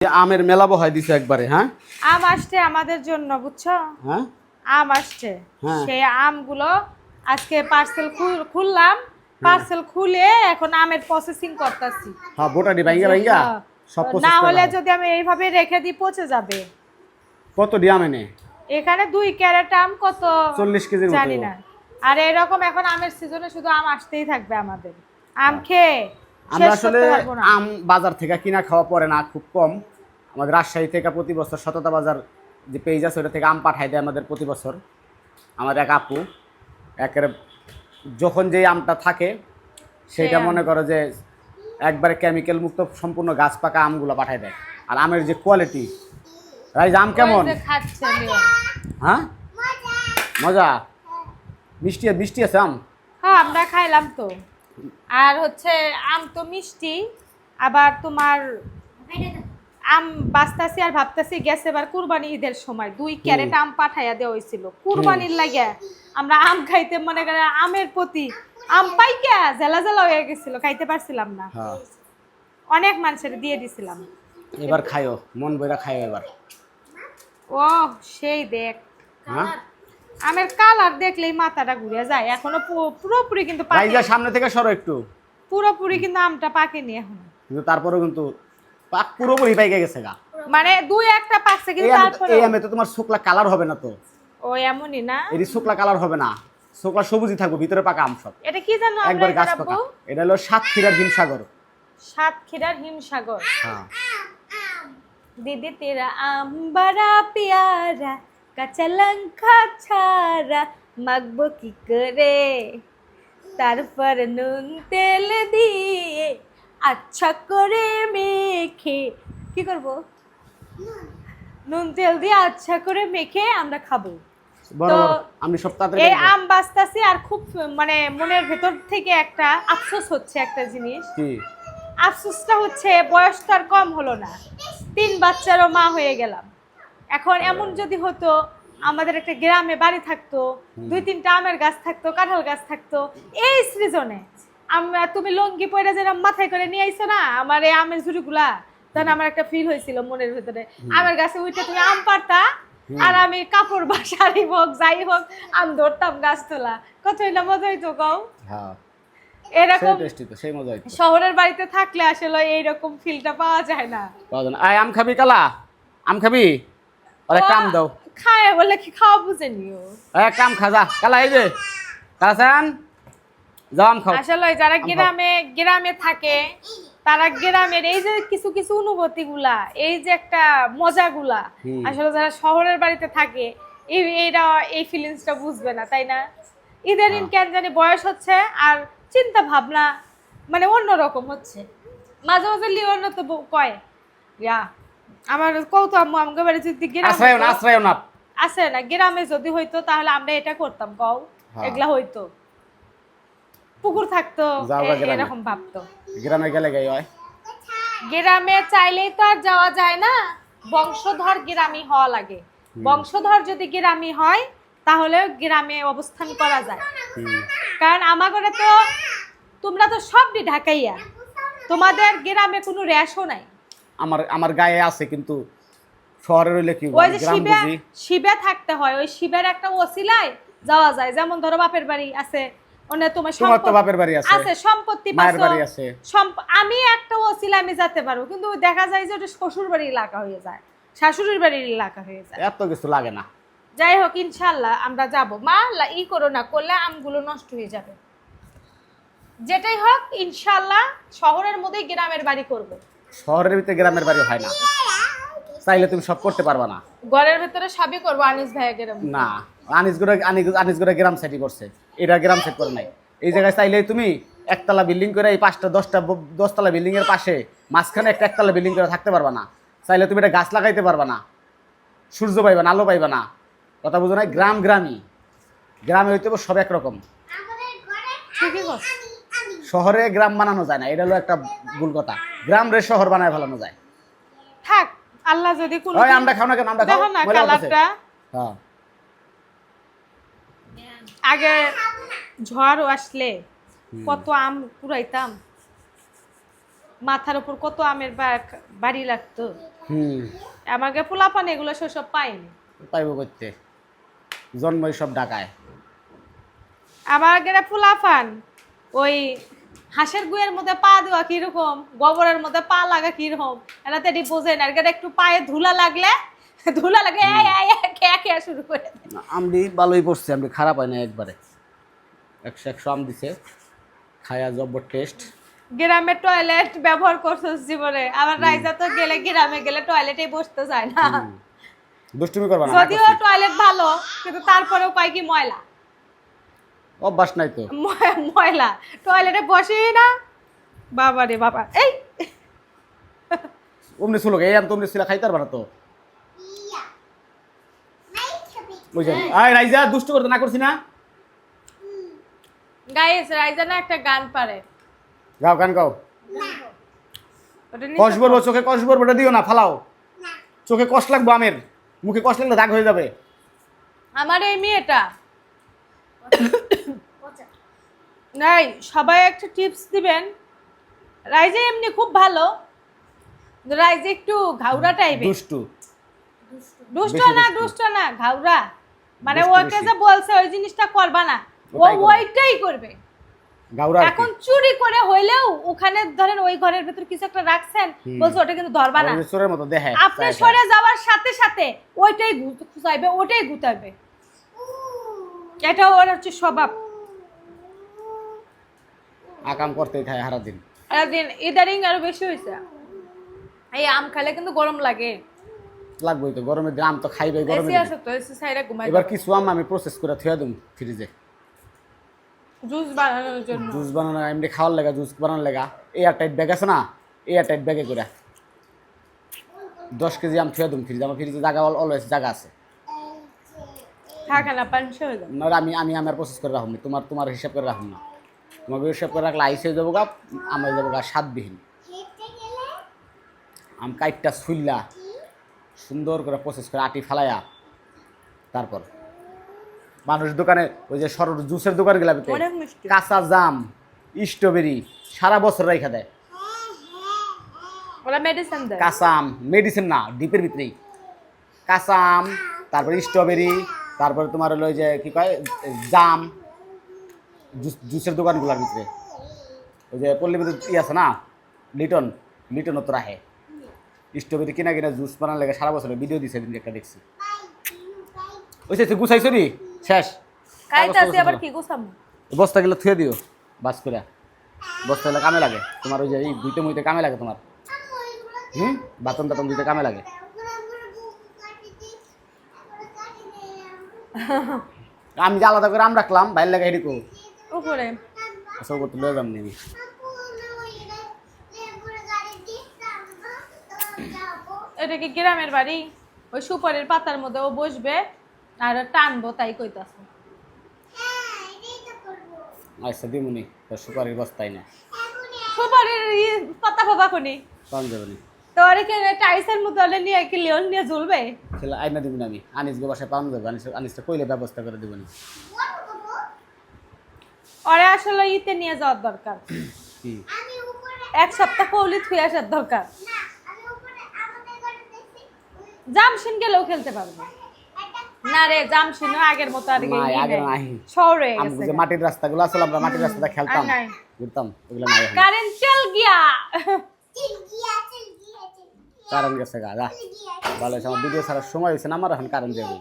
আমের মেলা বহাই দিছে একবারে। হ্যাঁ, আম আসছে আমাদের জন্য, বুঝছো? হ্যাঁ, আম আসছে, হ্যাঁ, সেই আমগুলো আজকে পার্সেল খুললাম। হ্যাঁ, পার্সেল খুলে এখন আমের প্রসেসিং করতেছি। হ্যাঁ, বোটাটি ভাইঙ্গা ভাইঙ্গা সব না প্রসেস হলে করলাম। যদি আমি এইভাবে রেখে দিই পচে যাবে। কত ডিয়াম এনে? এখানে 2 ক্যারেট আম, কত 40 কেজির মতো। জানি না। আর এরকম এখন আমের সিজনে শুধু আম আসতেই থাকবে আমাদের। আম খেয়ে আমরা শেষ আসলে করতে পারবো না। আম বাজার থেকে কিনা খাওয়া পড়ে না, খুব কম। আমাদের রাজশাহী থেকে প্রতি বছর সততা বাজার যে পেজ আছে ওটা থেকে আম পাঠাই দেয় আমাদের প্রতি বছর। আমার এক আপু একেবারে যখন যেই আমটা থাকে সেটা আম। মনে করো যে একবারে কেমিক্যাল মুক্ত সম্পূর্ণ গাছ পাকা আমগুলো পাঠাই দেয়। আর আমের যে কোয়ালিটি, রাইজ আম কেমন? ওই যে খাচ্ছে লিওন। হ্যাঁ, মজা। মিষ্টি মিষ্টি আছে আম। হ্যাঁ, আমরা খাইলাম তো। আর হচ্ছে আম তো মিষ্টি, আবার তোমার আম বাস্তাছি আর ভাবতাছি গেছে এবার কুরবানি ঈদের সময় 2 ক্যারেট আম পাঠাইয়া দেওয়া হয়েছিল কুরবানির লাগে। আমরা আম খাইতে মনে করে আমের প্রতি আম পাইকা জেলা জেলা হয়ে গেছিল, খাইতে পারছিলাম না। হ্যাঁ, অনেক মানুষের দিয়ে দিছিলাম। এবার খাইও, মন বইরা খাইও এবার। ও সেই দেখ, হ্যাঁ, আমের কালার দেখলেই মাথাটা ঘুরে যায়। এখনো পুরোপুরি কিন্তু রাইজা সামনে থেকে সরো একটু। পুরোপুরি কিন্তু আমটা পাকেনি এখনো। কিন্তু তারপরেও কিন্তু পাক পুরোপুরি পাইকে গেছে গা। মানে 2-1টা পাকছে কিন্তু তারপরে এই আমে তো তোমার শুকলা কালার হবে না তো। ও এমনই না। এটি শুকলা কালার হবে না, শুকলা সবুজই থাকবে, ভিতরে পাকা আম সব। এটা কি জানো আমরা একবার গাছ এটার পাকা। আব্বু? এটা হলো সাতক্ষীরার হিমসাগর। সাতক্ষীরার হিমসাগর। হ্যাঁ, दीदी तेरा आम बड़ा प्यारा কাঁচা লঙ্কা ছাড়া মাখবো কি করে, তারপর নুন তেল দিয়ে আচ্ছা করে মেখে কি করব, নুন তেল দিয়ে আচ্ছা করে মেখে আমরা খাবো। বড় তো বড় আমি সব তাড়াতাড়ি এই খাবো। আম বাস্তাছি আর খুব মানে মনের ভেতর থেকে একটা আফসোস হচ্ছে একটা জিনিস। কি? আফসোসটা হচ্ছে বয়স তো আর কম হলো না, 3 বাচ্চারও মা হয়ে গেলাম। এখন এমন যদি হতো আমাদের একটা গ্রামে বাড়ি থাকতো, 2-3টা আমের গাছ থাকতো, কাঁঠাল গাছ থাকতো, এই সৃজনে তুমি লঙ্গি পরে যেরকম মাথায় করে নিয়ে আইছো না আমার এই আমের ঝুড়িগুলা, তখন আমার একটা ফিল হয়েছিল মনের ভেতরে আমের গাছে উঠে তুমি আম পারতা আর আমি কাপড় বা শাড়ি হোক যাই হোক আম ধরতাম গাছ তোলা। কতই না মজা হইতো কও। হ্যাঁ, এরকম সেই টেস্টি তো, সেই মজা হইতো। শহরের বাড়িতে থাকলে আসলে এইরকম ফিলটা পাওয়া যায় না। পাওয়া যায় না। আয় আম খাবি কালা? আম খাবি? আর একটা আম দাও। খায় বলে কি খাওয়া বুঝেনিও। একটা আম খা যা কালা, এই যে কালাসান যাও আম খাও। আসলে যারা গ্রামে গ্রামে থাকে তারা গ্রামের এই যে কিছু কিছু অনুভূতিগুলা, এই যে একটা মজাগুলা আসলে যারা শহরের বাড়িতে থাকে এইটা এই ফিলিংসটা বুঝবে না, তাই না? ইদানিং কেন জানি বয়স হচ্ছে আর চিন্তা ভাবনা মানে অন্যরকম হচ্ছে। মাঝে মাঝে লিওন তো কয় ইয়া আমার কৌতো আম্মু আমাকে বাড়ি যদি আশ্রয় না, গ্রামে আশ্রয় না। আছে না, গ্রামে যদি হইতো তাহলে আমরা এটা করতাম কও, এগুলা হইতো, পুকুর থাকতো যাও গা গ্রামে। এরকম ভাবতো। গ্রামে গেলে গাই হয়। গ্রামে চাইলেই তো আর যাওয়া যায় না, বংশধর গ্রামী হওয়া লাগে। বংশধর যদি গ্রামী হয় তাহলে গ্রামে অবস্থান করা যায়। কারণ আমাদের তো তোমরা তো সবই ঢাকাইয়া, তোমাদের গ্রামে কোনো রেশও নাই। আমার আমার গায়ে আছে কিন্তু শহরে রইলে কি ওই যে গ্রাম বুঝি। শিবে থাকতে হয়, ওই শিবের একটা ওসিলায় যাওয়া যায়। যেমন ধরো বাপের বাড়ি আছে, ওনে তোমার তো বাপের বাড়ি আছে, আছে সম্পত্তি মায়ের পাচ্ছো, বাড়ি আছে। আমি একটা ওসিলা আমি যেতে পারবো, কিন্তু দেখা যায় যে ওটা শ্বশুর বাড়ির এলাকা হয়ে যায়, শাশুড়ির বাড়ির এলাকা হয়ে যায়। এত কিছু লাগে না। যাই হোক ইনশাল্লাহ আমরা যাব। মা ই করো না, করলে আমগুলো নষ্ট হয়ে যাবে। যেটাই হোক ইনশাল্লাহ শহরের মধ্যেই গ্রামের বাড়ি করব। শহরের ভিতরে গ্রামের বাড়ি হয় না, চাইলে তুমি সব করতে পারবা না। ঘরের ভেতরে সবই করবো আনিস ভাইয়া গ্রাম না, আনিসগুড়া গ্রাম সেটই করছে, এটা গ্রাম সেট করে নাই। এই জায়গায় চাইলে তুমি একতলা বিল্ডিং করে এই 5টা 10তলা বিল্ডিং এর পাশে মাঝখানে একটা একতলা বিল্ডিং করে থাকতে পারবা না। চাইলে তুমি এটা গাছ লাগাইতে পারবা না, সূর্য পাইবা না, আলো পাইবা না। কথা বুঝো না? গ্রামই গ্রামে হইতে সব একরকম। ঠিকই বলছো। শহরে গ্রাম বানানো যায় না, এটা হলো একটা ভুল কথা। গ্রাম রে শহর বানায় ফেলানো যায়। থাক, আল্লাহ যদি কোনো ওই আমরা খাও না কেন? আমরা খাও দেখো না মজা হচ্ছে। কালারটা, হ্যাঁ, আগে ঝড় আসলে কত আম কুড়াইতাম, মাথার উপর কত আমের বাড়ি লাগতো। হুম আমাকে পোলাপান এগুলো সব পাইনি। পাইব করতে জন্মই সব ঢাকায়। আমার গেলে পোলাপান ওই হাঁসের গুয়ের মধ্যে পা দেওয়া কিরকম, গোবরের মধ্যে পা লাগা কিরকম, এরা তো এটি বোঝে না। এর একটু পায়ে ধুলা লাগলে খেয়া খেয়া শুরু করে দেয়। আমি ভালোই পড়ছে, আমি খারাপ হয় না একবারে। 100 আম দিছে, খায়া জব্বর টেস্ট। গ্রামে টয়লেট ব্যবহার করছো জীবনে, আবার রাইজা তো গেলে গ্রামে গেলে টয়লেটে বসতে চায় না। দুষ্টুমি করবা না, যদিও টয়লেট ভালো, কিন্তু তারপরেও কয় কি ময়লা, অভ্যাস নাই তো। ময়লা টয়লেটে বসেই না। বাবা রে বাবা, এই অমনি ছিল এই আম তো অমনি ছিল, খাইতে পারবা না তো। বুঝছেন? আয় রাইজা, দুষ্টু করতে না করছি না। গাইস, রাইজা না একটা গান পারে। গাও গান গাও। ওটা কষ নিচে বলবো, চোখে কষ বলবো, ওটা দিও না, ফালাও। চোখে কষ লাগবো আমের, মুখে কষ লাগলে দাগ হয়ে যাবে। আমার এই মেয়েটা নাই, সবাই একটা টিপস দিবেন। রাইজা এমনি খুব ভালো, রাইজা একটু ঘাউরা টাইপের। দুষ্টু দুষ্ট বেশি না, দুষ্টু। দুষ্ট না, ঘাউরা। মানে দুষ্টু ওকে বেশি। যে বলছে ওই জিনিসটা করবা না, ও ওটাই করবে। ওইটাই করবে। গাউরা আর কি। এখন চুরি করে হইলেও ওখানে ধরেন ওই ঘরের ভিতর কিছু একটা রাখছেন, বলছে ওটা কিন্তু ধরবা না। ওই যে চোরের মতো দেখে আপনি সরে যাওয়ার সাথে সাথে ওইটাই খুঁজাইবে, ওটাই গুতাইবে। এটা ওর হচ্ছে স্বভাব। আকাম করতেই থাকে সারা দিন। একদিন ইদারিং আরো বেশি হয়েছে। এই আম খাইলে কিন্তু গরম লাগে। লাগবেই তো, গরমের দিন আম তো খাইবে গরমে। এসি আছে তো, এসি সাইডে ঘুমাই এবার কিছু আম আমি প্রসেস করে থুয়ে দিম ফ্রিজে, জুস বানানোর জন্য। জুস বানানো, এমনি খাওয়ার লেগা, জুস বানানোর লেগা। এয়ার টাইট ব্যাগ আছে না, এয়ার টাইট ব্যাগে করে 10 কেজি আম থুয়ে দিম ফ্রিজে। আমার ফ্রিজে জায়গা অলওয়েজ জায়গা আছে। থাকে না, পানি হয়ে যায়। না আমি আমি আমার প্রসেস করে রাখুন, তোমার হিসাব করে রাখুন না। তোমাকে হিসাব করে রাখলে আইসে যাবো গা, আমরা যাবো গা স্বাদবিহীন। আম কাইটটা ছুইল্লা সুন্দর করে প্রসেস করে আটি ফালাইয়া, তারপর মানুষ দোকানে ওই যে সর জুসের দোকান গেলাম, অনেক মিষ্টি। কাঁচা জাম, স্ট্রবেরি সারা বছর রেখা দেয়। ওরা মেডিসিন দেয়। কাঁচা আম, মেডিসিন না, ডিপের ভিতরেই কাঁচা আম, তারপরে স্ট্রবেরি, তারপরে তোমার হলো ওই যে কি কয় জাম, জুসের দোকানগুলোর ভিতরে ওই যে পল্লী বিদ্যুৎ আছে না, লিটনও তো রাখে। স্ট্রবেরি কিনা কিনা জুস বানার লেগে সারা বছর ভিডিও দিছে, দিন একটা দেখছি। ওই তুই গুছাইছো নি শেষ? খাইতাছি আবার কি গোছাম। বস্তাগুলো থুয়ে দিও বাস করে, বস্তা হলে কামে লাগে তোমার, ওই যে এই দুইতে মুইতে কামে লাগে তোমার। বাতন টাতন দিতে কামে লাগে। আমি যে আলাদা করে আম রাখলাম বাইরে লাগে এদিকে, উপরে সব করতে লয়ে যাম নিবি। এটা কি গ্রামের বাড়ি? ওই সুপারির পাতার মধ্যে ও বসবে আর টানবো, তাই কইতাছে। আচ্ছা দিমুনি, তোর সুপারির বস্তাই না সুপারির পাতা পাবা কোনি পান যাবে না। তোর এখানে টাইসের মধ্যে হলে নিয়ে কি লিওন নিয়ে ঝুলবে? ছেলে আইনা দিবি না, আমি আনিসকে বাসায় পান যাবে, আনিসটা কইলে ব্যবস্থা করে দিবনি। ওরে আসলে ইতে নিয়ে যাওয়ার দরকার, কি এক সপ্তাহ কৌলি থুয়ে আসার দরকার। জামশিন গেলেও খেলতে পারবে না রে, জামশিন আগের মতো আর নাই, আগে নাই। শহর হয়ে আমি গেছে। যে মাটির রাস্তাগুলো আসলে আমরা মাটির রাস্তাটা খেলতাম, আর নাই। ঘুরতাম, ওগুলো নাই এখন। কারেন্ট চল গিয়া। কারণ গেছে গা, যা ভালো হয়েছে, আমার ভিডিও ছাড়ার সময় হয়েছে না, আমার এখন কারণ যাবে।